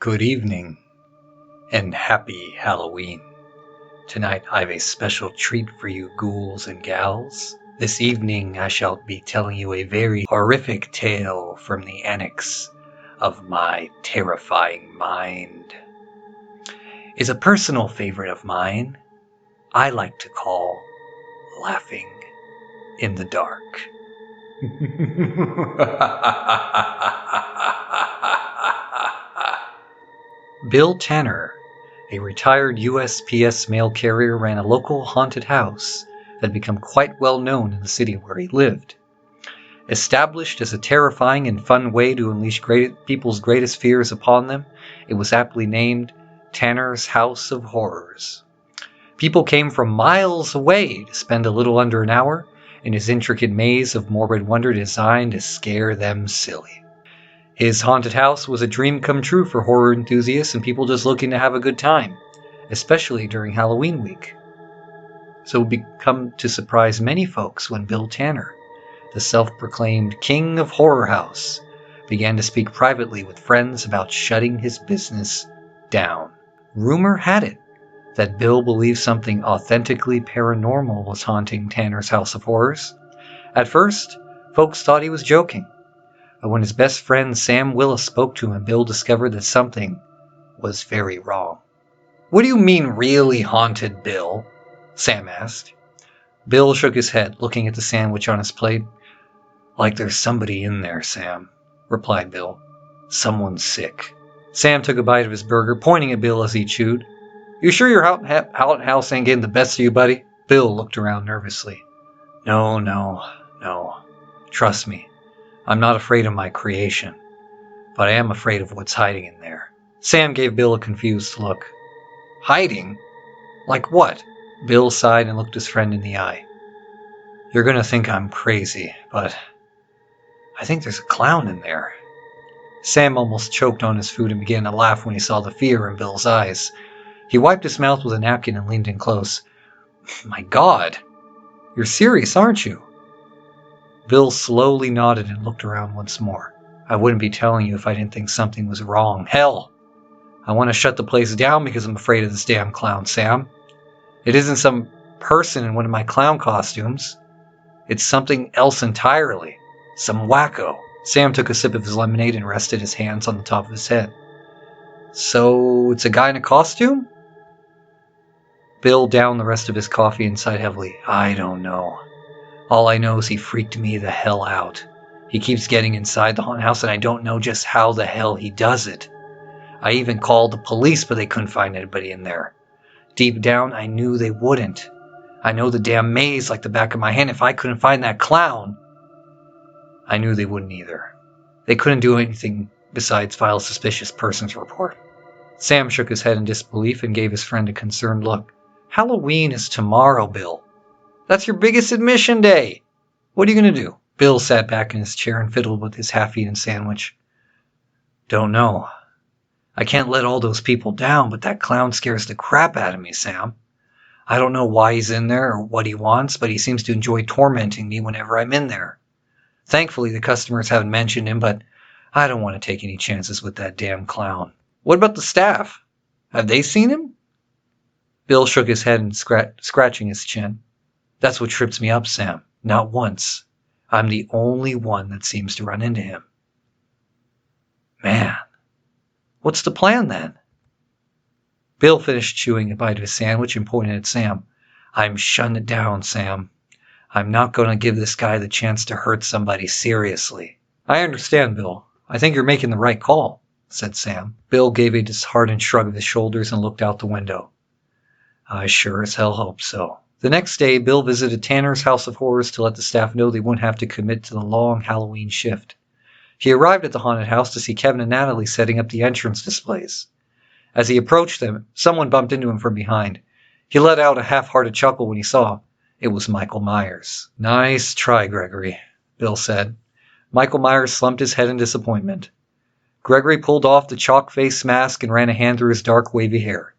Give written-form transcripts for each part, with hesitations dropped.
Good evening, and happy Halloween. Tonight I have a special treat for you ghouls and gals. This evening I shall be telling you a very horrific tale from the annex of my terrifying mind. It's a personal favorite of mine I like to call Laughing in the Dark. Bill Tanner, a retired USPS mail carrier, ran a local haunted house that had become quite well known in the city where he lived. Established as a terrifying and fun way to unleash people's greatest fears upon them, it was aptly named Tanner's House of Horrors. People came from miles away to spend a little under an hour in his intricate maze of morbid wonder designed to scare them silly. His haunted house was a dream come true for horror enthusiasts and people just looking to have a good time, especially during Halloween week. So it would come to surprise many folks when Bill Tanner, the self-proclaimed king of horror house, began to speak privately with friends about shutting his business down. Rumor had it that Bill believed something authentically paranormal was haunting Tanner's House of Horrors. At first, folks thought he was joking. But when his best friend Sam Willis spoke to him, Bill discovered that something was very wrong. "What do you mean, really haunted, Bill?" Sam asked. Bill shook his head, looking at the sandwich on his plate. "Like there's somebody in there, Sam," replied Bill. "Someone's sick." Sam took a bite of his burger, pointing at Bill as he chewed. "You sure your house ain't getting the best of you, buddy?" Bill looked around nervously. No. Trust me. I'm not afraid of my creation, but I am afraid of what's hiding in there." Sam gave Bill a confused look. "Hiding? Like what?" Bill sighed and looked his friend in the eye. "You're going to think I'm crazy, but I think there's a clown in there." Sam almost choked on his food and began to laugh when he saw the fear in Bill's eyes. He wiped his mouth with a napkin and leaned in close. "My God, you're serious, aren't you?" Bill slowly nodded and looked around once more. "I wouldn't be telling you if I didn't think something was wrong. Hell, I want to shut the place down because I'm afraid of this damn clown, Sam. It isn't some person in one of my clown costumes. It's something else entirely. Some wacko." Sam took a sip of his lemonade and rested his hands on the top of his head. "So it's a guy in a costume?" Bill downed the rest of his coffee and sighed heavily. "I don't know. All I know is he freaked me the hell out. He keeps getting inside the haunted house and I don't know just how the hell he does it. I even called the police, but they couldn't find anybody in there. Deep down, I knew they wouldn't. I know the damn maze like the back of my hand. If I couldn't find that clown, I knew they wouldn't either. They couldn't do anything besides file a suspicious persons report." Sam shook his head in disbelief and gave his friend a concerned look. "Halloween is tomorrow, Bill. That's your biggest admission day. What are you going to do?" Bill sat back in his chair and fiddled with his half-eaten sandwich. "Don't know. I can't let all those people down, but that clown scares the crap out of me, Sam. I don't know why he's in there or what he wants, but he seems to enjoy tormenting me whenever I'm in there. Thankfully, the customers haven't mentioned him, but I don't want to take any chances with that damn clown." "What about the staff? Have they seen him?" Bill shook his head and scratching his chin. "That's what trips me up, Sam. Not once. I'm the only one that seems to run into him." "Man, what's the plan then?" Bill finished chewing a bite of his sandwich and pointed at Sam. "I'm shutting it down, Sam. I'm not going to give this guy the chance to hurt somebody seriously." "I understand, Bill. I think you're making the right call," said Sam. Bill gave a disheartened shrug of his shoulders and looked out the window. "I sure as hell hope so." The next day, Bill visited Tanner's House of Horrors to let the staff know they wouldn't have to commit to the long Halloween shift. He arrived at the haunted house to see Kevin and Natalie setting up the entrance displays. As he approached them, someone bumped into him from behind. He let out a half-hearted chuckle when he saw it was Michael Myers. "Nice try, Gregory," Bill said. Michael Myers slumped his head in disappointment. Gregory pulled off the chalk face mask and ran a hand through his dark, wavy hair.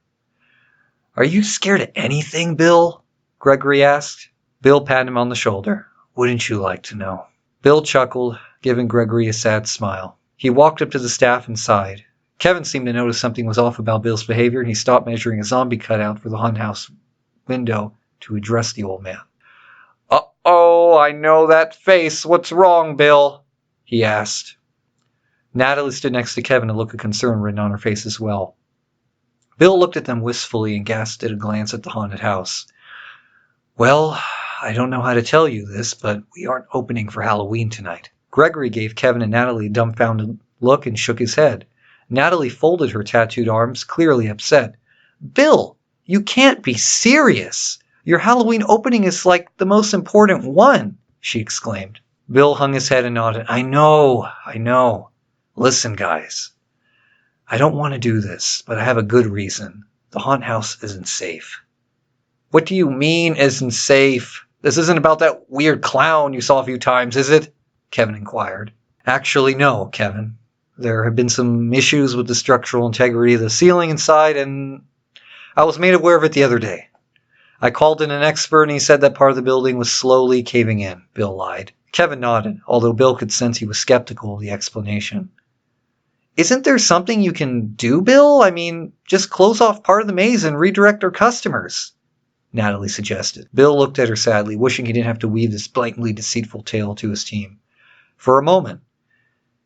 "Are you scared of anything, Bill?" Gregory asked. Bill patted him on the shoulder. "Wouldn't you like to know?" Bill chuckled, giving Gregory a sad smile. He walked up to the staff and sighed. Kevin seemed to notice something was off about Bill's behavior, and he stopped measuring a zombie cutout for the haunted house window to address the old man. "Uh-oh, I know that face. What's wrong, Bill?" he asked. Natalie stood next to Kevin, a look of concern written on her face as well. Bill looked at them wistfully and gasped at a glance at the haunted house. "Well, I don't know how to tell you this, but we aren't opening for Halloween tonight." Gregory gave Kevin and Natalie a dumbfounded look and shook his head. Natalie folded her tattooed arms, clearly upset. "Bill, you can't be serious! Your Halloween opening is like the most important one," she exclaimed. Bill hung his head and nodded. I know. Listen, guys. I don't want to do this, but I have a good reason. The haunt house isn't safe." "What do you mean isn't safe? This isn't about that weird clown you saw a few times, is it?" Kevin inquired. "Actually, no, Kevin. There have been some issues with the structural integrity of the ceiling inside, and I was made aware of it the other day. I called in an expert, and he said that part of the building was slowly caving in," Bill lied. Kevin nodded, although Bill could sense he was skeptical of the explanation. "Isn't there something you can do, Bill? I mean, just close off part of the maze and redirect our customers," Natalie suggested. Bill looked at her sadly, wishing he didn't have to weave this blatantly deceitful tale to his team. For a moment,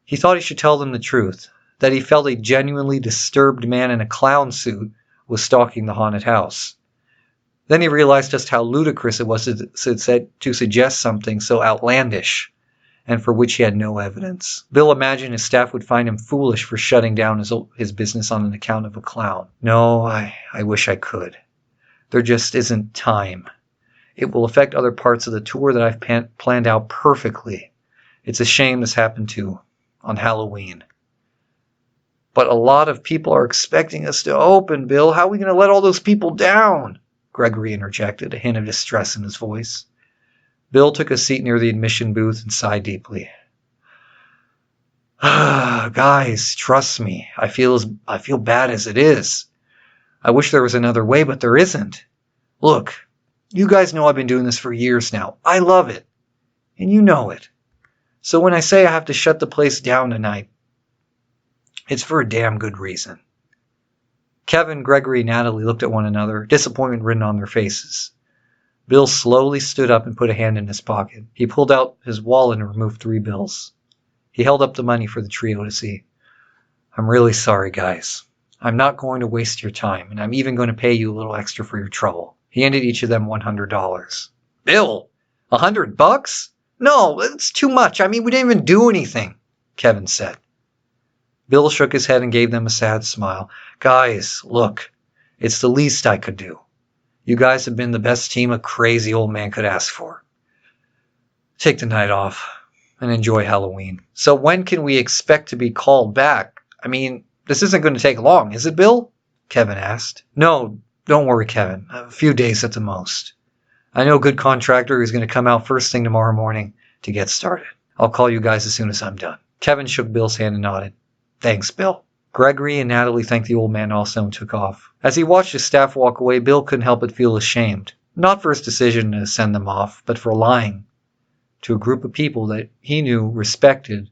he thought he should tell them the truth, that he felt a genuinely disturbed man in a clown suit was stalking the haunted house. Then he realized just how ludicrous it was to suggest something so outlandish, and for which he had no evidence. Bill imagined his staff would find him foolish for shutting down his business on an account of a clown. "No, I wish I could. There just isn't time. It will affect other parts of the tour that I've planned out perfectly. It's a shame this happened on Halloween." "But a lot of people are expecting us to open, Bill. How are we going to let all those people down?" Gregory interjected, a hint of distress in his voice. Bill took a seat near the admission booth and sighed deeply. "Guys, trust me. I feel bad as it is. I wish there was another way, but there isn't. Look, you guys know I've been doing this for years now. I love it. And you know it. So when I say I have to shut the place down tonight, it's for a damn good reason." Kevin, Gregory, and Natalie looked at one another, disappointment written on their faces. Bill slowly stood up and put a hand in his pocket. He pulled out his wallet and removed 3 bills. He held up the money for the trio to see. "I'm really sorry, guys. I'm not going to waste your time, and I'm even going to pay you a little extra for your trouble." He handed each of them $100. "Bill, $100? No, it's too much. I mean, we didn't even do anything," Kevin said. Bill shook his head and gave them a sad smile. "Guys, look, it's the least I could do. You guys have been the best team a crazy old man could ask for. Take the night off and enjoy Halloween." "So when can we expect to be called back? I mean, this isn't going to take long, is it, Bill?" Kevin asked. "No, don't worry, Kevin. A few days at the most. I know a good contractor who's going to come out first thing tomorrow morning to get started. I'll call you guys as soon as I'm done." Kevin shook Bill's hand and nodded. "Thanks, Bill." Gregory and Natalie thanked the old man also and took off. As he watched his staff walk away, Bill couldn't help but feel ashamed. Not for his decision to send them off, but for lying to a group of people that he knew, respected,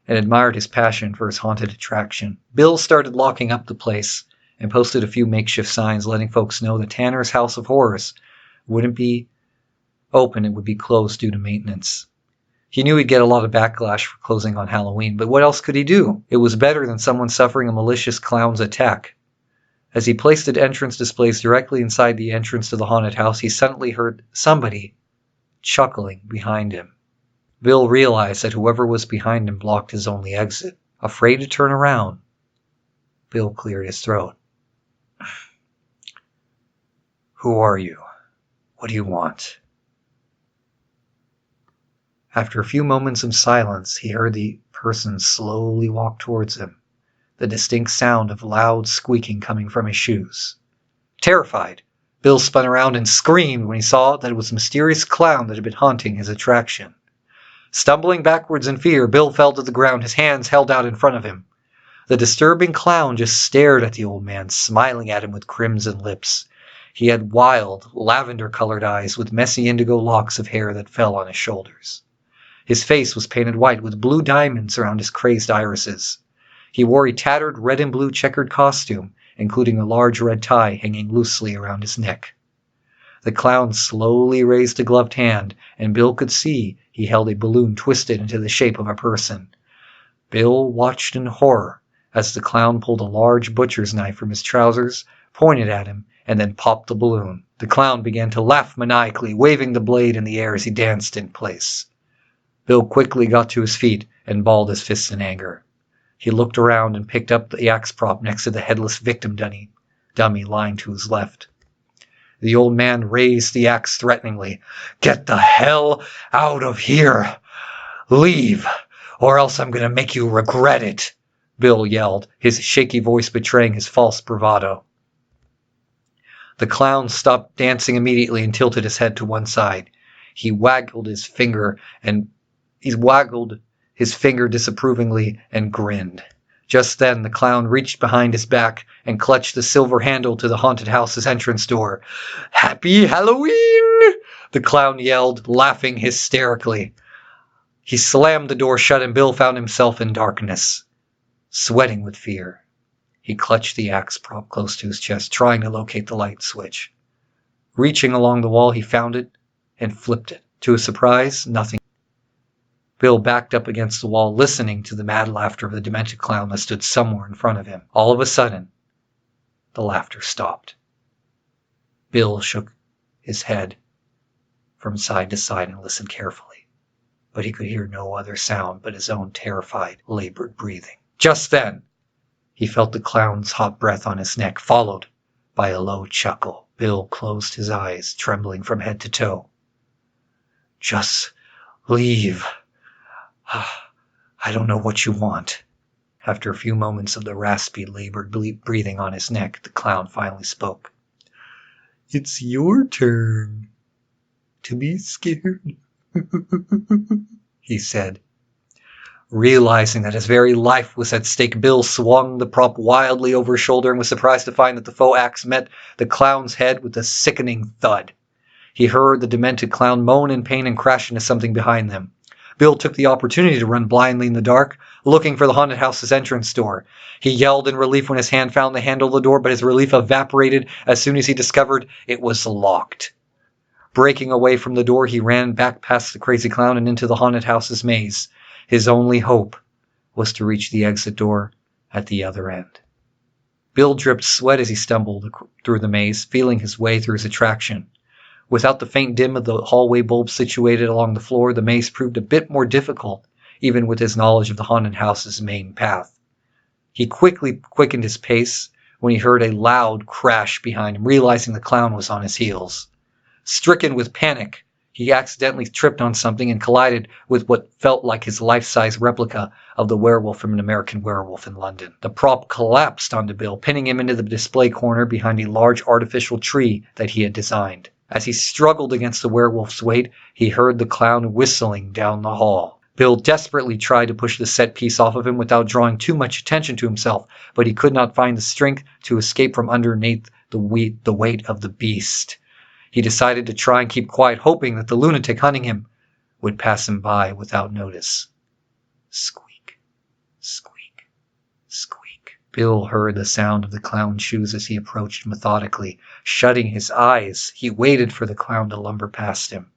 and admired his passion for his haunted attraction. Bill started locking up the place and posted a few makeshift signs letting folks know that Tanner's House of Horrors wouldn't be open, it would be closed due to maintenance. He knew he'd get a lot of backlash for closing on Halloween, but what else could he do? It was better than someone suffering a malicious clown's attack. As he placed the entrance displays directly inside the entrance to the haunted house, he suddenly heard somebody chuckling behind him. Bill realized that whoever was behind him blocked his only exit. Afraid to turn around, Bill cleared his throat. "Who are you? What do you want?" After a few moments of silence, he heard the person slowly walk towards him, the distinct sound of loud squeaking coming from his shoes. Terrified, Bill spun around and screamed when he saw that it was the mysterious clown that had been haunting his attraction. Stumbling backwards in fear, Bill fell to the ground, his hands held out in front of him. The disturbing clown just stared at the old man, smiling at him with crimson lips. He had wild, lavender-colored eyes with messy indigo locks of hair that fell on his shoulders. His face was painted white with blue diamonds around his crazed irises. He wore a tattered red and blue checkered costume, including a large red tie hanging loosely around his neck. The clown slowly raised a gloved hand, and Bill could see he held a balloon twisted into the shape of a person. Bill watched in horror as the clown pulled a large butcher's knife from his trousers, pointed at him, and then popped the balloon. The clown began to laugh maniacally, waving the blade in the air as he danced in place. Bill quickly got to his feet and balled his fists in anger. He looked around and picked up the axe prop next to the headless victim dummy lying to his left. The old man raised the axe threateningly. "Get the hell out of here! Leave, or else I'm going to make you regret it," Bill yelled, his shaky voice betraying his false bravado. The clown stopped dancing immediately and tilted his head to one side. He waggled his finger disapprovingly and grinned. Just then, the clown reached behind his back and clutched the silver handle to the haunted house's entrance door. "Happy Halloween!" the clown yelled, laughing hysterically. He slammed the door shut and Bill found himself in darkness, sweating with fear. He clutched the axe prop close to his chest, trying to locate the light switch. Reaching along the wall, he found it and flipped it. To his surprise, nothing. Bill backed up against the wall, listening to the mad laughter of the demented clown that stood somewhere in front of him. All of a sudden, the laughter stopped. Bill shook his head from side to side and listened carefully, but he could hear no other sound but his own terrified, labored breathing. Just then, he felt the clown's hot breath on his neck, followed by a low chuckle. Bill closed his eyes, trembling from head to toe. "Just leave. I don't know what you want." After a few moments of the raspy, labored breathing on his neck, the clown finally spoke. "It's your turn to be scared," he said. Realizing that his very life was at stake, Bill swung the prop wildly over his shoulder and was surprised to find that the faux axe met the clown's head with a sickening thud. He heard the demented clown moan in pain and crash into something behind them. Bill took the opportunity to run blindly in the dark, looking for the haunted house's entrance door. He yelled in relief when his hand found the handle of the door, but his relief evaporated as soon as he discovered it was locked. Breaking away from the door, he ran back past the crazy clown and into the haunted house's maze. His only hope was to reach the exit door at the other end. Bill dripped sweat as he stumbled through the maze, feeling his way through his attraction. Without the faint dim of the hallway bulb situated along the floor, the maze proved a bit more difficult, even with his knowledge of the haunted house's main path. He quickly quickened his pace when he heard a loud crash behind him, realizing the clown was on his heels. Stricken with panic, he accidentally tripped on something and collided with what felt like his life-size replica of the werewolf from An American Werewolf in London. The prop collapsed onto Bill, pinning him into the display corner behind a large artificial tree that he had designed. As he struggled against the werewolf's weight, he heard the clown whistling down the hall. Bill desperately tried to push the set piece off of him without drawing too much attention to himself, but he could not find the strength to escape from underneath the weight of the beast. He decided to try and keep quiet, hoping that the lunatic hunting him would pass him by without notice. Squeak, squeak, squeak. Bill heard the sound of the clown's shoes as he approached methodically. Shutting his eyes, he waited for the clown to lumber past him.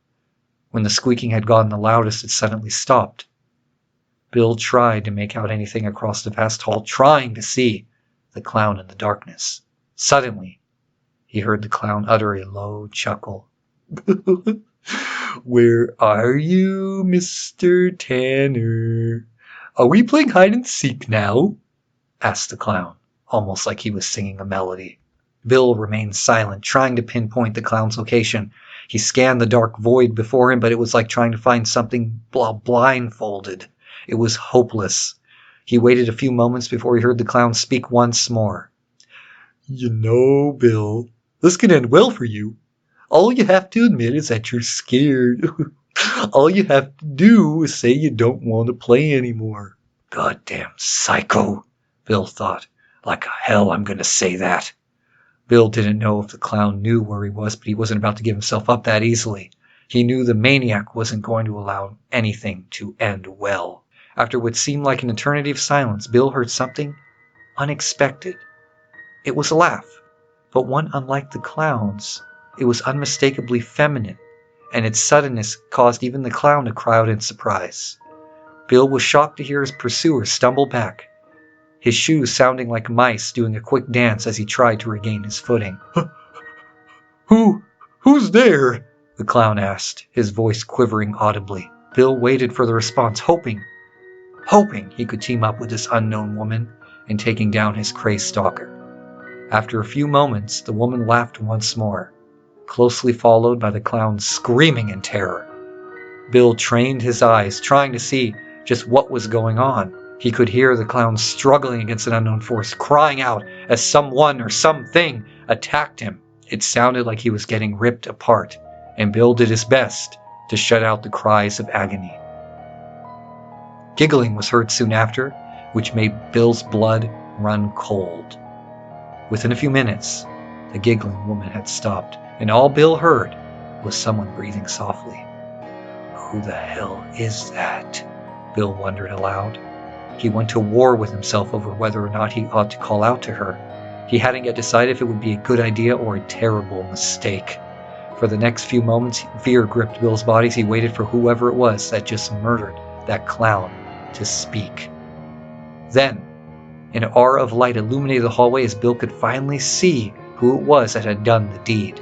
When the squeaking had gotten the loudest, it suddenly stopped. Bill tried to make out anything across the vast hall, trying to see the clown in the darkness. Suddenly, he heard the clown utter a low chuckle. "Where are you, Mr. Tanner? Are we playing hide and seek now?" asked the clown, almost like he was singing a melody. Bill remained silent, trying to pinpoint the clown's location. He scanned the dark void before him, but it was like trying to find something blindfolded. It was hopeless. He waited a few moments before he heard the clown speak once more. "You know, Bill, this can end well for you. All you have to admit is that you're scared. All you have to do is say you don't want to play anymore." "Goddamn psycho," Bill thought. "Like hell I'm going to say that." Bill didn't know if the clown knew where he was, but he wasn't about to give himself up that easily. He knew the maniac wasn't going to allow anything to end well. After what seemed like an eternity of silence, Bill heard something unexpected. It was a laugh, but one unlike the clown's. It was unmistakably feminine, and its suddenness caused even the clown to cry out in surprise. Bill was shocked to hear his pursuer stumble back, his shoes sounding like mice doing a quick dance as he tried to regain his footing. Who's there? The clown asked, his voice quivering audibly. Bill waited for the response, hoping he could team up with this unknown woman in taking down his crazed stalker. After a few moments, the woman laughed once more, closely followed by the clown screaming in terror. Bill trained his eyes, trying to see just what was going on. He could hear the clown struggling against an unknown force, crying out as someone or something attacked him. It sounded like he was getting ripped apart, and Bill did his best to shut out the cries of agony. Giggling was heard soon after, which made Bill's blood run cold. Within a few minutes, the giggling woman had stopped, and all Bill heard was someone breathing softly. Who the hell is that? Bill wondered aloud. He went to war with himself over whether or not he ought to call out to her. He hadn't yet decided if it would be a good idea or a terrible mistake. For the next few moments, fear gripped Bill's body as he waited for whoever it was that just murdered that clown to speak. Then, an aura of light illuminated the hallway as Bill could finally see who it was that had done the deed.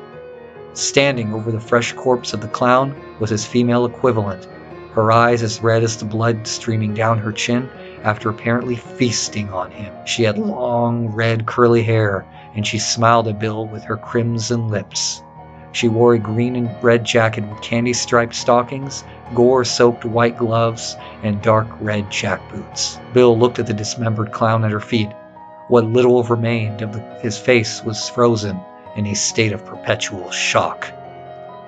Standing over the fresh corpse of the clown was his female equivalent, her eyes as red as the blood streaming down her chin after apparently feasting on him. She had long, red, curly hair, and she smiled at Bill with her crimson lips. She wore a green and red jacket with candy-striped stockings, gore-soaked white gloves, and dark red jackboots. Bill looked at the dismembered clown at her feet. What little remained of his face was frozen in a state of perpetual shock.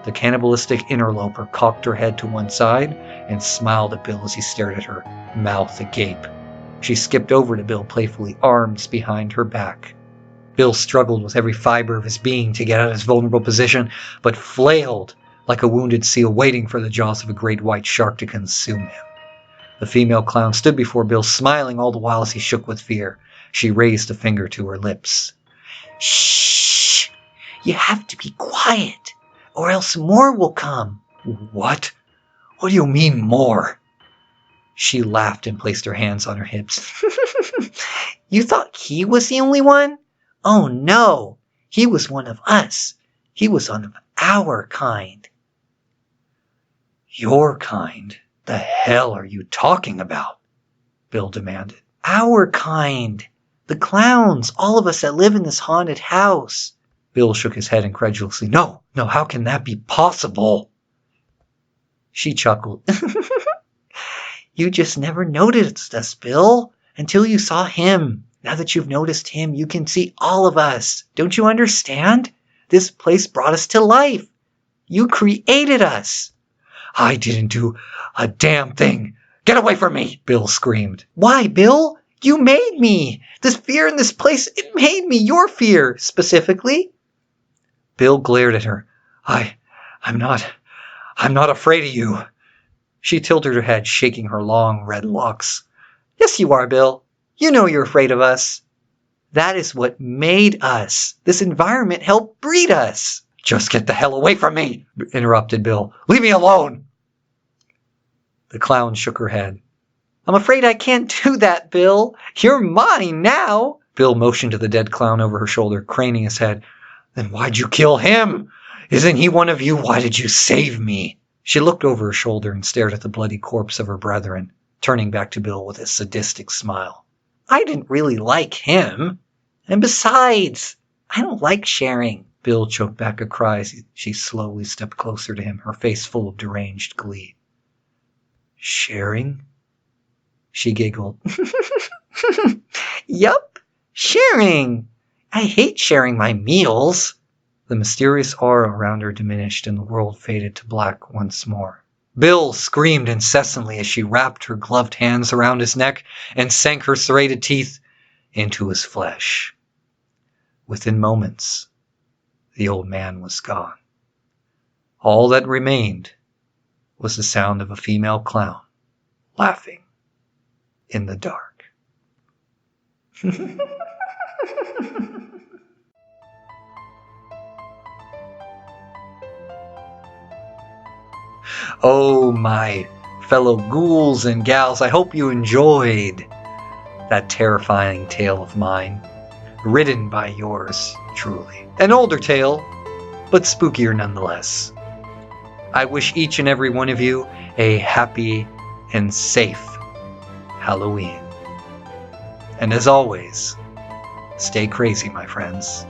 The cannibalistic interloper cocked her head to one side and smiled at Bill as he stared at her, mouth agape. She skipped over to Bill playfully, arms behind her back. Bill struggled with every fiber of his being to get out of his vulnerable position, but flailed like a wounded seal waiting for the jaws of a great white shark to consume him. The female clown stood before Bill, smiling all the while as he shook with fear. She raised a finger to her lips. Shh! You have to be quiet, or else more will come. What? What do you mean more? She laughed and placed her hands on her hips. You thought he was the only one? Oh no, he was one of us. He was one of our kind. Your kind? The hell are you talking about? Bill demanded. Our kind. The clowns, all of us that live in this haunted house. Bill shook his head incredulously. No, how can that be possible? She chuckled. You just never noticed us, Bill, until you saw him. Now that you've noticed him, you can see all of us. Don't you understand? This place brought us to life. You created us. I didn't do a damn thing. Get away from me, Bill screamed. Why, Bill? You made me. This fear in this place, it made me. Your fear, specifically. Bill glared at her. I'm not afraid of you. She tilted her head, shaking her long red locks. Yes, you are, Bill. You know you're afraid of us. That is what made us. This environment helped breed us. Just get the hell away from me, interrupted Bill. Leave me alone. The clown shook her head. I'm afraid I can't do that, Bill. You're mine now. Bill motioned to the dead clown over her shoulder, craning his head. Then why'd you kill him? Isn't he one of you? Why did you save me? She looked over her shoulder and stared at the bloody corpse of her brethren, turning back to Bill with a sadistic smile. I didn't really like him. And besides, I don't like sharing. Bill choked back a cry as she slowly stepped closer to him, her face full of deranged glee. Sharing? She giggled. Yup, sharing. I hate sharing my meals. The mysterious aura around her diminished and the world faded to black once more. Bill screamed incessantly as she wrapped her gloved hands around his neck and sank her serrated teeth into his flesh. Within moments, the old man was gone. All that remained was the sound of a female clown laughing in the dark. Oh, my fellow ghouls and gals, I hope you enjoyed that terrifying tale of mine, written by yours truly. An older tale, but spookier nonetheless. I wish each and every one of you a happy and safe Halloween. And as always, stay crazy, my friends.